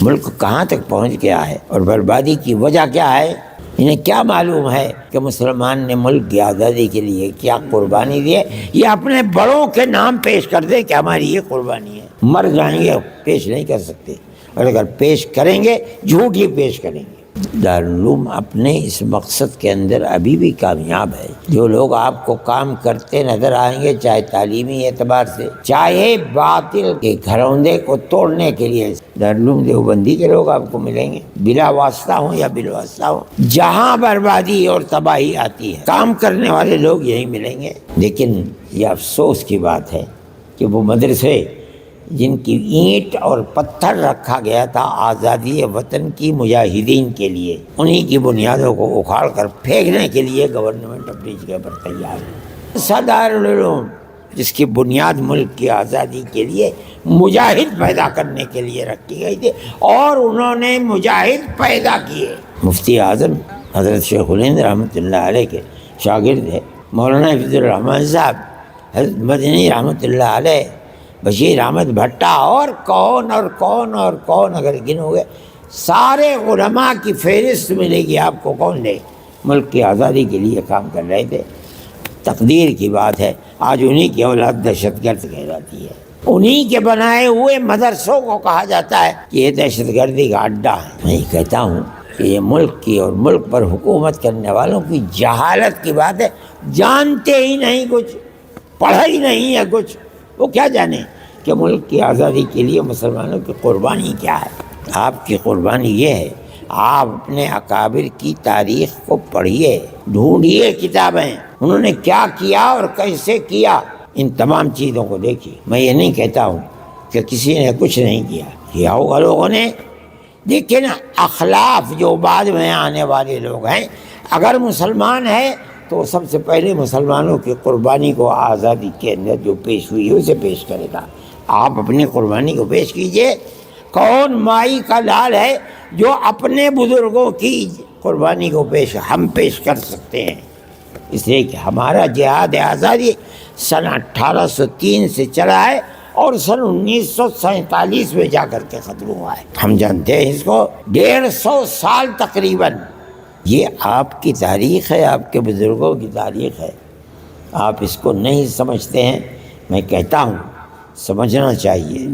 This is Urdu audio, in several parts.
ملک کہاں تک پہنچ گیا ہے اور بربادی کی وجہ کیا ہے؟ انہیں کیا معلوم ہے کہ مسلمان نے ملک کی آزادی کے لیے کیا قربانی دی ہے؟ یہ اپنے بڑوں کے نام پیش کر دیں کہ ہماری یہ قربانی ہے، مر جائیں گے پیش نہیں کر سکتے، اور اگر پیش کریں گے جھوٹ ہی پیش کریں گے۔ دارالعلوم اپنے اس مقصد کے اندر ابھی بھی کامیاب ہے۔ جو لوگ آپ کو کام کرتے نظر آئیں گے، چاہے تعلیمی اعتبار سے، چاہے باطل کے گھروندے کو توڑنے کے لیے، دارالعلوم دیوبندی کے لوگ آپ کو ملیں گے، بلا واسطہ ہوں یا بالواسطہ ہوں۔ جہاں بربادی اور تباہی آتی ہے، کام کرنے والے لوگ یہی ملیں گے۔ لیکن یہ افسوس کی بات ہے کہ وہ مدرسے جن کی اینٹ اور پتھر رکھا گیا تھا آزادی وطن کی مجاہدین کے لیے، انہی کی بنیادوں کو اکھاڑ کر پھینکنے کے لیے گورنمنٹ اپنی جگہ پر تیار ہے۔ دارالعلوم جس کی بنیاد ملک کی آزادی کے لیے مجاہد پیدا کرنے کے لیے رکھی گئی تھی، اور انہوں نے مجاہد پیدا کیے۔ مفتی اعظم حضرت شیخ الہند رحمۃ اللہ علیہ کے شاگرد ہے، مولانا حفیظ الرحمان صاحب، حضرت مدنی رحمۃ اللہ علیہ، بشیر احمد بھٹا، اور کون اگر گنو گے، سارے علماء کی فہرست ملے گی آپ کو، کون لے ملک کی آزادی کے لیے کام کر رہے تھے۔ تقدیر کی بات ہے، آج انہی کی اولاد دہشت گرد کہلاتی ہے، انہی کے بنائے ہوئے مدرسوں کو کہا جاتا ہے کہ یہ دہشت گردی کا اڈا ہے۔ میں یہ کہتا ہوں کہ یہ ملک کی اور ملک پر حکومت کرنے والوں کی جہالت کی بات ہے، جانتے ہی نہیں کچھ، پڑھا ہی نہیں ہے کچھ، وہ کیا جانے کہ ملک کی آزادی کے لیے مسلمانوں کی قربانی کیا ہے۔ آپ کی قربانی یہ ہے، آپ اپنے اکابر کی تاریخ کو پڑھیے، ڈھونڈیے کتابیں، انہوں نے کیا کیا اور کیسے کیا، ان تمام چیزوں کو دیکھیے۔ میں یہ نہیں کہتا ہوں کہ کسی نے کچھ نہیں کیا ہوگا لوگوں نے، لیکن اخلاف جو بعد میں آنے والے لوگ ہیں، اگر مسلمان ہے تو سب سے پہلے مسلمانوں کی قربانی کو آزادی کے اندر جو پیش ہوئی ہے اسے پیش کرے گا۔ آپ اپنی قربانی کو پیش کیجئے۔ کون مائی کا لال ہے جو اپنے بزرگوں کی قربانی کو ہم پیش کر سکتے ہیں؟ اس لیے کہ ہمارا جہاد آزادی سن 1803 سے چلا ہے اور سن 1947 میں جا کر کے ختم ہوا ہے۔ ہم جانتے ہیں اس کو 150 سال تقریباً۔ یہ آپ کی تاریخ ہے، آپ کے بزرگوں کی تاریخ ہے، آپ اس کو نہیں سمجھتے ہیں۔ میں کہتا ہوں سمجھنا چاہیے،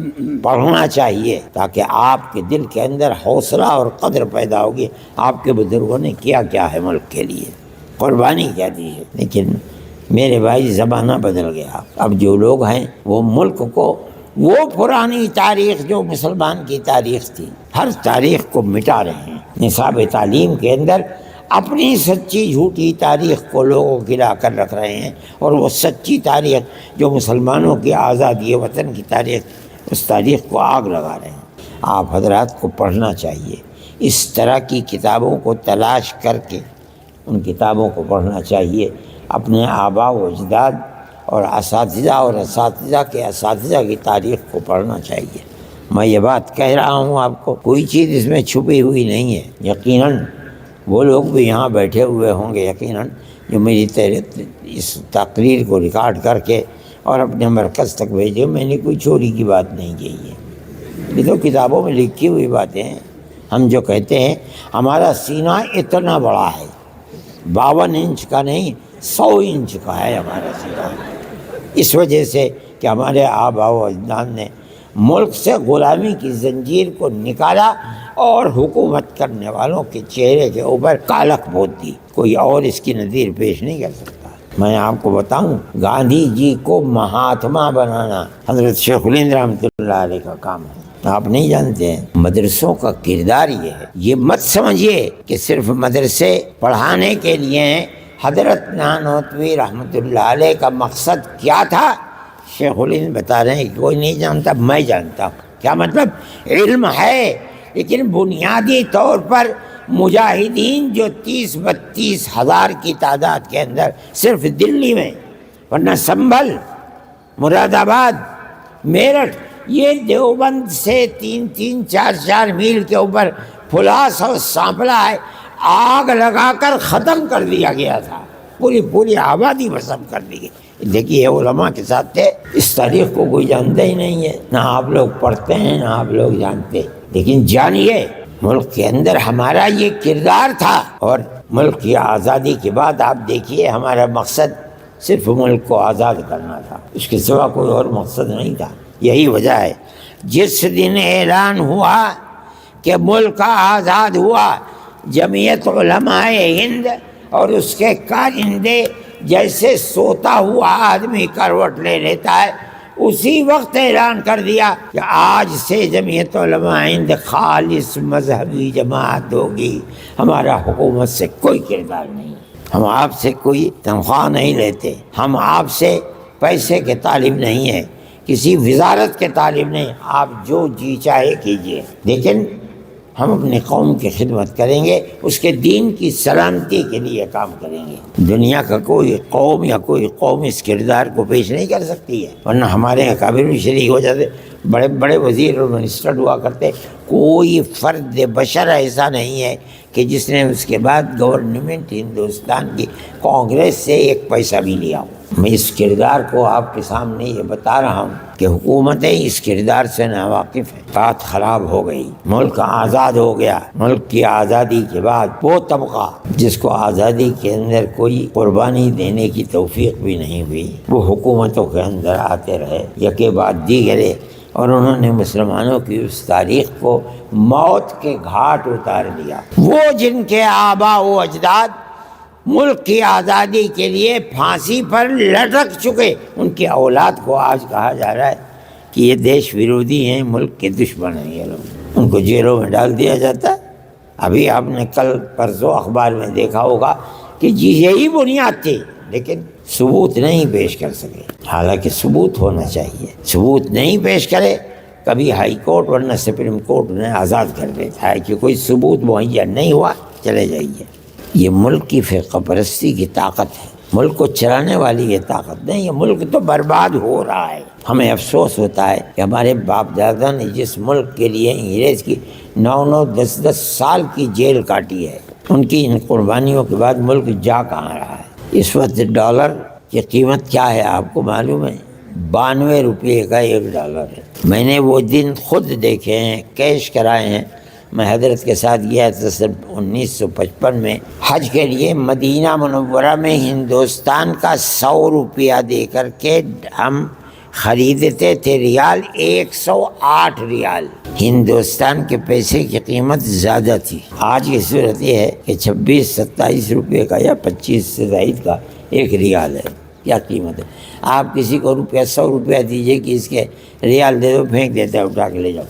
پڑھنا چاہیے، تاکہ آپ کے دل کے اندر حوصلہ اور قدر پیدا ہوگی آپ کے بزرگوں نے کیا کیا ہے ملک کے لیے، قربانی کیا دی ہے۔ لیکن میرے بھائی زمانہ بدل گیا، اب جو لوگ ہیں وہ ملک کو، وہ پرانی تاریخ جو مسلمان کی تاریخ تھی، ہر تاریخ کو مٹا رہے ہیں۔ نصاب تعلیم کے اندر اپنی سچی جھوٹی تاریخ کو لوگوں گرا کر رکھ رہے ہیں، اور وہ سچی تاریخ جو مسلمانوں کی آزادی وطن کی تاریخ، اس تاریخ کو آگ لگا رہے ہیں۔ آپ حضرات کو پڑھنا چاہیے، اس طرح کی کتابوں کو تلاش کر کے ان کتابوں کو پڑھنا چاہیے، اپنے آباء و اجداد اور اساتذہ کے اساتذہ کی تاریخ کو پڑھنا چاہیے۔ میں یہ بات کہہ رہا ہوں آپ کو، کوئی چیز اس میں چھپی ہوئی نہیں ہے۔ یقیناً وہ لوگ بھی یہاں بیٹھے ہوئے ہوں گے یقیناً جو میری اس تقریر کو ریکارڈ کر کے اور اپنے مرکز تک بھیجے۔ میں نے کوئی چوری کی بات نہیں کی ہے، یہ تو کتابوں میں لکھی ہوئی باتیں ہیں۔ ہم جو کہتے ہیں ہمارا سینہ اتنا بڑا ہے، 52 انچ کا نہیں 100 انچ کا ہے ہمارا سینہ، اس وجہ سے کہ ہمارے آباء و اجداد نے ملک سے غلامی کی زنجیر کو نکالا اور حکومت کرنے والوں کے چہرے کے اوپر کالک پوت دی۔ کوئی اور اس کی نظیر پیش نہیں کر سکتا۔ میں آپ کو بتاؤں، گاندھی جی کو مہاتما بنانا حضرت شیخ الہند رحمۃ اللہ علیہ کا کام ہے، آپ نہیں جانتے ہیں۔ مدرسوں کا کردار یہ ہے، یہ مت سمجھیے کہ صرف مدرسے پڑھانے کے لیے ہیں۔ حضرت نانوتوی رحمۃ اللہ علیہ کا مقصد کیا تھا؟ شیخ الہند بتا رہے ہیں کہ کوئی نہیں جانتا، میں جانتا ہوں۔ کیا مطلب؟ علم ہے، لیکن بنیادی طور پر مجاہدین جو 30-32 ہزار کی تعداد کے اندر صرف دلی میں، ورنہ سنبھل، مراد آباد، میرٹھ، یہ دیوبند سے 3-3 4-4 میل کے اوپر پھلاس اور سانپلا ہے، آگ لگا کر ختم کر دیا گیا تھا، پوری آبادی مسم کر دی گئی۔ دیکھیے علماء کے ساتھ تھے، اس تاریخ کو کوئی جانتا ہی نہیں ہے، نہ آپ لوگ پڑھتے ہیں نہ آپ لوگ جانتے۔ لیکن جانیے ملک کے اندر ہمارا یہ کردار تھا، اور ملک کی آزادی کے بعد آپ دیکھیے ہمارا مقصد صرف ملک کو آزاد کرنا تھا، اس کے سوا کوئی اور مقصد نہیں تھا۔ یہی وجہ ہے جس دن اعلان ہوا کہ ملک آزاد ہوا، جمعیت علماء ہند اور اس کے کارندے جیسے سوتا ہوا آدمی کروٹ لے لیتا ہے، اسی وقت اعلان کر دیا کہ آج سے جمعیت علماء ہند خالص مذہبی جماعت ہوگی، ہمارا حکومت سے کوئی کردار نہیں، ہم آپ سے کوئی تنخواہ نہیں لیتے، ہم آپ سے پیسے کے طالب نہیں ہیں، کسی وزارت کے طالب نہیں، آپ جو جی چاہے کیجیے، لیکن ہم اپنے قوم کی خدمت کریں گے، اس کے دین کی سلامتی کے لیے کام کریں گے۔ دنیا کا کوئی قوم یا کوئی قوم اس کردار کو پیش نہیں کر سکتی ہے، ورنہ ہمارے اکابر بھی شریک ہو جاتے، بڑے بڑے وزیر اور منسٹر ہوا کرتے، کوئی فرد بشر ایسا نہیں ہے کہ جس نے اس کے بعد گورنمنٹ ہندوستان کی کانگریس سے ایک پیسہ بھی لیا ہو۔ میں اس کردار کو آپ کے سامنے یہ بتا رہا ہوں کہ حکومتیں اس کردار سے ناواقف ہیں۔ بات خراب ہو گئی، ملک آزاد ہو گیا۔ ملک کی آزادی کے بعد وہ طبقہ جس کو آزادی کے اندر کوئی قربانی دینے کی توفیق بھی نہیں ہوئی، وہ حکومتوں کے اندر آتے رہے یکے بعد دیگرے، اور انہوں نے مسلمانوں کی اس تاریخ کو موت کے گھاٹ اتار دیا۔ وہ جن کے آبا و اجداد ملک کی آزادی کے لیے پھانسی پر لٹک چکے، ان کی اولاد کو آج کہا جا رہا ہے کہ یہ دیش ویرودھی ہیں، ملک کے دشمن ہیں یہ لوگ، ان کو جیلوں میں ڈال دیا جاتا ہے۔ ابھی آپ نے کل پرسوں اخبار میں دیکھا ہوگا کہ جی یہی بنیاد تھی، لیکن ثبوت نہیں پیش کر سکے، حالانکہ ثبوت ہونا چاہیے، ثبوت نہیں پیش کرے کبھی ہائی کورٹ ورنہ سپریم کورٹ نے آزاد کر دیتا ہے کہ کوئی ثبوت مہیا نہیں ہوا، چلے جائیے۔ یہ ملک کی فرقہ پرستی کی طاقت ہے، ملک کو چلانے والی یہ طاقت نہیں، یہ ملک تو برباد ہو رہا ہے۔ ہمیں افسوس ہوتا ہے کہ ہمارے باپ دادا نے جس ملک کے لیے انگریز کی 9 10 سال کی جیل کاٹی ہے، ان کی ان قربانیوں کے بعد ملک جا کہاں رہا ہے۔ اس وقت ڈالر کی قیمت کیا ہے آپ کو معلوم ہے؟ 92 روپے کا $1 ہے۔ میں نے وہ دن خود دیکھے ہیں، کیش کرائے ہیں۔ میں حضرت کے ساتھ گیا تھا سن 1955 میں حج کے لیے مدینہ منورہ میں، ہندوستان کا 100 روپیہ دے کر کے ہم خریدتے تھے ریال، 108 ریال۔ ہندوستان کے پیسے کی قیمت زیادہ تھی۔ آج کی صورت یہ ہے کہ 26-27 روپے کا یا 25 سے زائد کا ایک ریال ہے۔ کیا قیمت ہے؟ آپ کسی کو 100 روپیہ دیجئے کہ اس کے ریال دے دو، پھینک دیتا ہے، اٹھا کے لے جاؤ۔